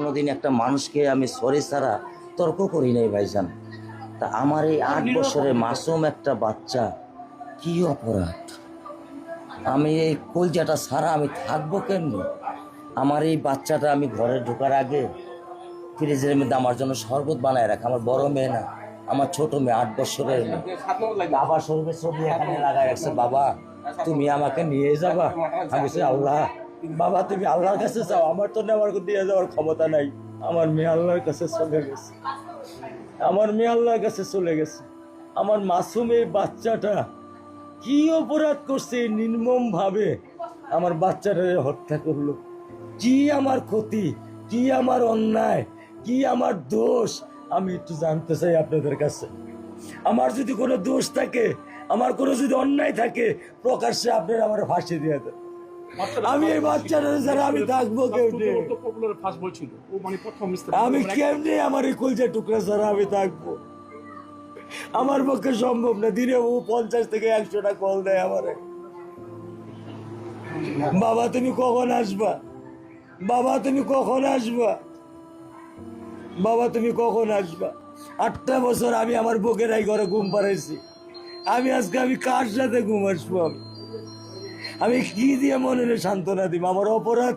কোনোদিন একটা মানুষকে আমি সরি ছাড়া তর্ক করি নাই ভাইজান। তা আমার এই 8 বছরের মাসুম একটা বাচ্চা, কি অপরাধ? আমি এই কলজাটা ছাড়া আমি থাকবো কেমনি? আমার এই বাচ্চাটা আমি ঘরে ঢোকার আগে ফ্রিজের মধ্যে আমার জন্য শরবত বানায় রাখে। আমার বড় মেয়ে না, আমার ছোট মেয়ে, 8 বছরের মেয়ে। বাবা শরবত ছবি এখানে লাগাই রাখছে, বাবা তুমি আমাকে নিয়ে যাবা। আমি বলছি, আল্লাহ বাবা তুমি আল্লাহর কাছে যাও, আমার তো নেওয়ার দিয়ে যাওয়ার ক্ষমতা নাই। আমার মেয়ে আল্লাহর কাছে চলে গেছে, আমার মেয়ে আল্লাহর কাছে চলে গেছে। আমার মাসুম এই বাচ্চাটা কি অপরাধ করছে নির্মম ভাবে আমার বাচ্চাটাকে হত্যা করলো? কি আমার ক্ষতি, কি আমার অন্যায়, কি আমার দোষ? আমি একটু জানতে চাই আপনাদের কাছে। আমার যদি কোনো দোষ থাকে, আমার কোনো যদি অন্যায় থাকে, প্রকাশ্যে আপনারা আমার ফাঁসি দিয়ে দেন। আমি এই বাচ্চাটা যারা আমি থাকবো কেমনে? আমি কেমনে আমার এই কলজা টুকরা ছাড়া আমি থাকবো? আমার পক্ষে সম্ভব না। দিনে ও 50 থেকে 100টা কল দেয় আমারে, বাবা তুমি কখন আসবা, বাবা তুমি কখন আসবা, বাবা তুমি কখন আসবা। 8টা বছর আমি আমার বুকের এই ঘরে ঘুম পাড়াইছি। আমি আজকে আমি কার সাথে ঘুম আসবো? আমি কি দিয়ে মনে সান্ত্বনা দিব? আমার অপরাধ